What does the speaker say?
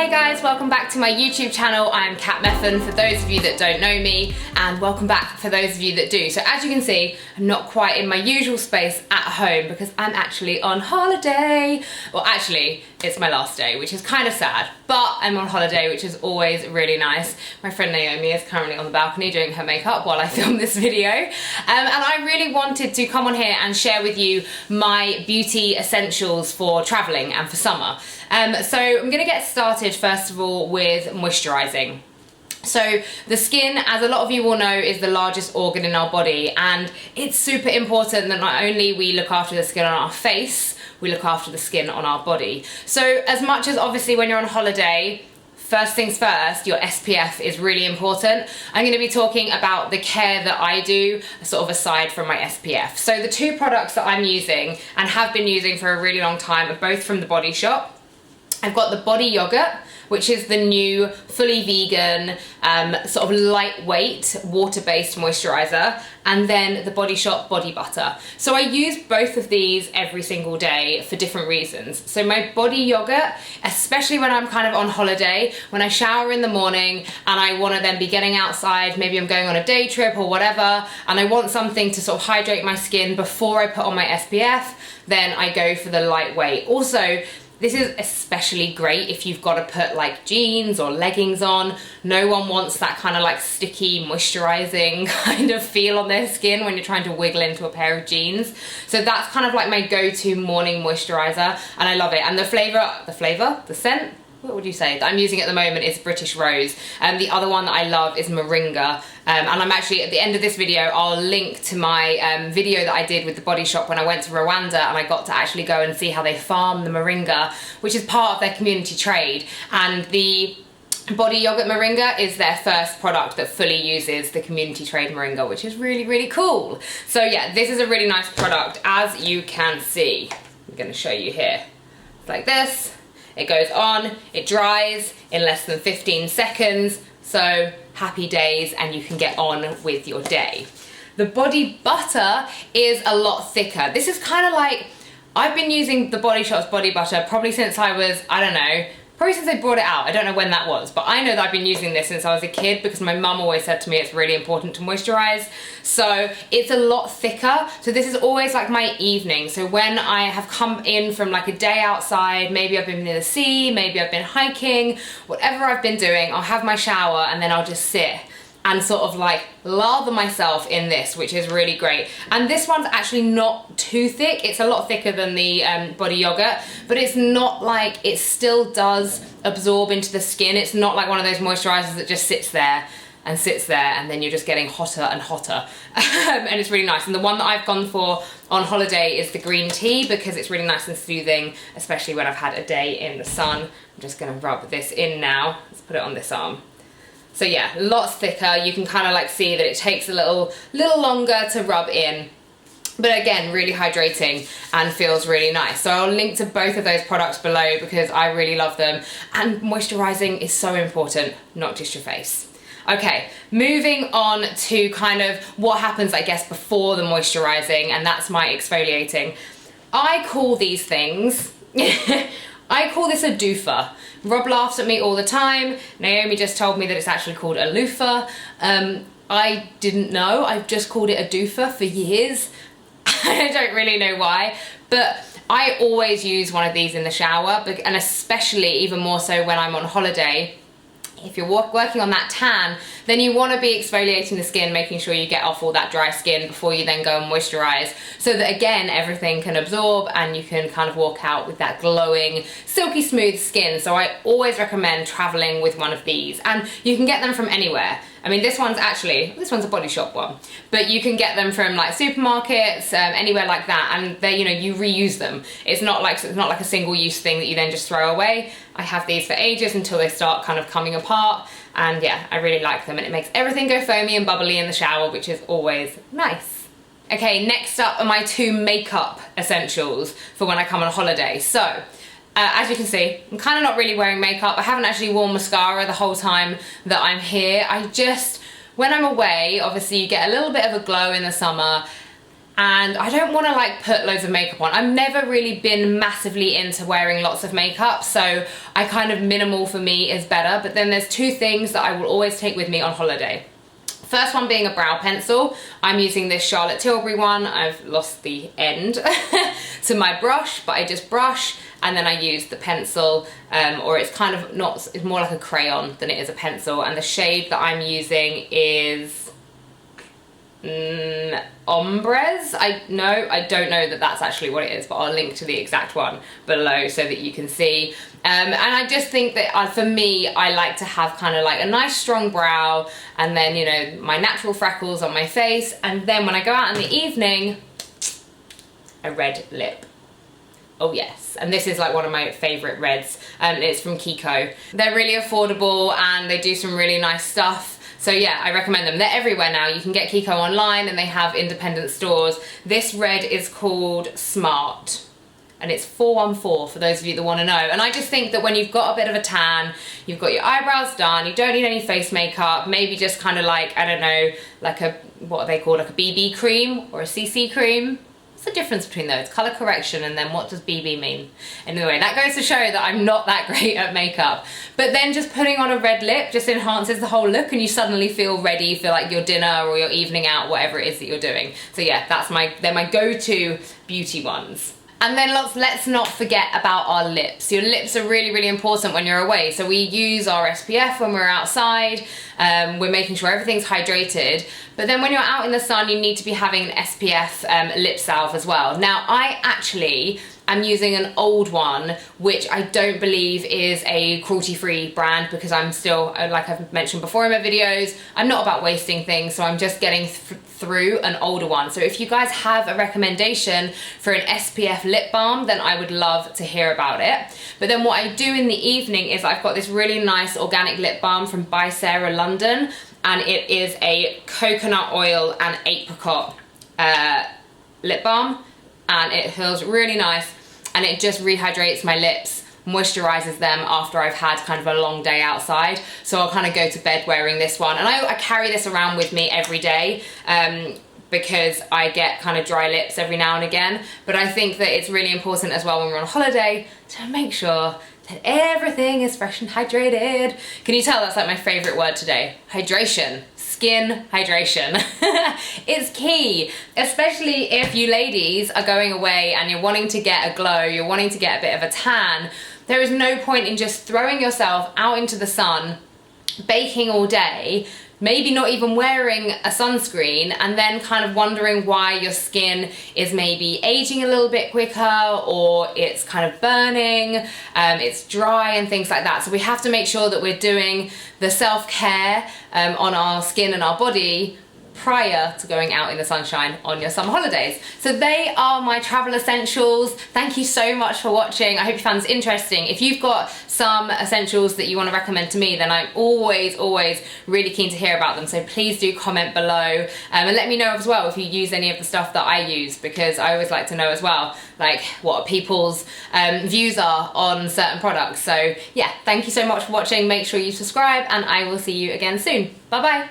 Hey guys, welcome back to my YouTube channel. I'm Meffan for those of you that don't know me, and welcome back for those of you that do. So as you can see, I'm not quite in my usual space at home because I'm actually on holiday. Well, actually, it's my last day, which is kind of sad, but I'm on holiday, which is always really nice. My friend Naomi is currently on the balcony doing her makeup while I film this video. And I really wanted to come on here and share with you my beauty essentials for traveling and for summer. So I'm gonna get started first of all with moisturising. So the skin, as a lot of you will know, is the largest organ in our body, and it's super important that not only we look after the skin on our face, we look after the skin on our body. So as much as obviously when you're on holiday, first things first, your SPF is really important. I'm going to be talking about the care that I do, sort of aside from my SPF. So the two products that I'm using and have been using for a really long time are both from the Body Shop. I've got the Body Yogurt, which is the new fully vegan, sort of lightweight water-based moisturizer, and then the Body Shop Body Butter. So I use both of these every single day for different reasons. So my Body Yogurt, especially when I'm kind of on holiday, when I shower in the morning and I want to then be getting outside, maybe I'm going on a day trip or whatever, and I want something to sort of hydrate my skin before I put on my SPF, then I go for the lightweight. Also, this is especially great if you've got to put like jeans or leggings on. No one wants that kind of like sticky, moisturizing kind of feel on their skin when you're trying to wiggle into a pair of jeans. So that's kind of like my go-to morning moisturizer, and I love it. And the scent, what would you say, that I'm using at the moment is British Rose. The other one that I love is Moringa. And I'm actually, at the end of this video, I'll link to my video that I did with the Body Shop when I went to Rwanda and I got to actually go and see how they farm the Moringa, which is part of their community trade. And the Body Yogurt Moringa is their first product that fully uses the community trade Moringa, which is really, really cool. So yeah, this is a really nice product, as you can see. I'm gonna show you here. It's like this. It goes on, it dries in less than 15 seconds, so happy days and you can get on with your day. The Body Butter is a lot thicker. This is kind of like, I've been using the Body Shop's Body Butter probably since I was, I don't know, probably since they brought it out. I don't know when that was, but I know that I've been using this since I was a kid because my mum always said to me it's really important to moisturize. So it's a lot thicker. So this is always like my evening. So when I have come in from like a day outside, maybe I've been near the sea, maybe I've been hiking, whatever I've been doing, I'll have my shower and then I'll just sit and sort of like lather myself in this, which is really great. And this one's actually not too thick. It's a lot thicker than the Body Yogurt, but it's not like, it still does absorb into the skin. It's not like one of those moisturizers that just sits there and then you're just getting hotter and hotter. And it's really nice. And the one that I've gone for on holiday is the green tea because it's really nice and soothing, especially when I've had a day in the sun. I'm just gonna rub this in now. Let's put it on this arm. So yeah, lots thicker. You can kind of like see that it takes a little longer to rub in. But again, really hydrating and feels really nice. So I'll link to both of those products below because I really love them. And moisturizing is so important, not just your face. Okay, moving on to kind of what happens, I guess, before the moisturizing, and that's my exfoliating. I call these things, I call this a doofah. Rob laughs at me all the time. Naomi just told me that it's actually called a loofah. I didn't know, I've just called it a doofah for years. I don't really know why, but I always use one of these in the shower, and especially even more so when I'm on holiday. If you're working on that tan, then you want to be exfoliating the skin, making sure you get off all that dry skin before you then go and moisturize, so that again everything can absorb and you can kind of walk out with that glowing, silky smooth skin. So I always recommend traveling with one of these, and you can get them from anywhere. I mean, this one's a Body Shop one, but you can get them from like supermarkets, anywhere like that, and they, you know, you reuse them. It's not like a single-use thing that you then just throw away. I have these for ages until they start kind of coming apart, and yeah, I really like them, and it makes everything go foamy and bubbly in the shower, which is always nice. Okay, next up are my two makeup essentials for when I come on holiday. So, as you can see, I'm kind of not really wearing makeup. I haven't actually worn mascara the whole time that I'm here. When I'm away, obviously you get a little bit of a glow in the summer. and I don't want to like put loads of makeup on. I've never really been massively into wearing lots of makeup, so I kind of minimal for me is better. But then there's two things that I will always take with me on holiday. First one being a brow pencil. I'm using this Charlotte Tilbury one. I've lost the end to my brush, but I just brush and then I use the pencil, or it's kind of not, it's more like a crayon than it is a pencil. And the shade that I'm using is Ombres. I don't know that that's actually what it is, but I'll link to the exact one below so that you can see. And I just think that for me, I like to have kind of like a nice strong brow, and then, you know, my natural freckles on my face, and then when I go out in the evening, a red lip. Oh yes, and this is like one of my favourite reds. It's from Kiko. They're really affordable and they do some really nice stuff. So yeah, I recommend them. They're everywhere now. You can get Kiko online and they have independent stores. This red is called Smart and it's 414 for those of you that want to know. And I just think that when you've got a bit of a tan, you've got your eyebrows done, you don't need any face makeup, maybe just kind of like, I don't know, like a, what are they called, like a BB cream or a CC cream. The difference between those, color correction, and then what does BB mean? Anyway, that goes to show that I'm not that great at makeup. But then just putting on a red lip just enhances the whole look and you suddenly feel ready, you feel like your dinner or your evening out, whatever it is that you're doing. So yeah, they're my go-to beauty ones. And then let's not forget about our lips. Your lips are really, really important when you're away. So we use our SPF when we're outside. We're making sure everything's hydrated. But then when you're out in the sun, you need to be having an SPF lip salve as well. Now, I actually am using an old one, which I don't believe is a cruelty-free brand, because I'm still, like I've mentioned before in my videos, I'm not about wasting things, so I'm just getting through an older one. So if you guys have a recommendation for an SPF lip balm, then I would love to hear about it. But then what I do in the evening is I've got this really nice organic lip balm from By Sarah London, and it is a coconut oil and apricot lip balm, and it feels really nice and it just rehydrates my lips, moisturizes them after I've had kind of a long day outside. So I'll kind of go to bed wearing this one, and I carry this around with me every day because I get kind of dry lips every now and again. But I think that it's really important as well when we're on holiday to make sure that everything is fresh and hydrated. Can you tell that's like my favorite word today? Hydration. Skin hydration. It's key, especially if you ladies are going away and you're wanting to get a glow, you're wanting to get a bit of a tan. There is no point in just throwing yourself out into the sun, baking all day, maybe not even wearing a sunscreen, and then kind of wondering why your skin is maybe aging a little bit quicker, or it's kind of burning, it's dry and things like that. So we have to make sure that we're doing the self-care on our skin and our body prior to going out in the sunshine on your summer holidays. So they are my travel essentials. Thank you so much for watching. I hope you found this interesting. If you've got some essentials that you want to recommend to me, then I'm always really keen to hear about them. So please do comment below and let me know as well if you use any of the stuff that I use, because I always like to know as well, like what people's views are on certain products. So yeah, thank you so much for watching. Make sure you subscribe and I will see you again soon. Bye bye.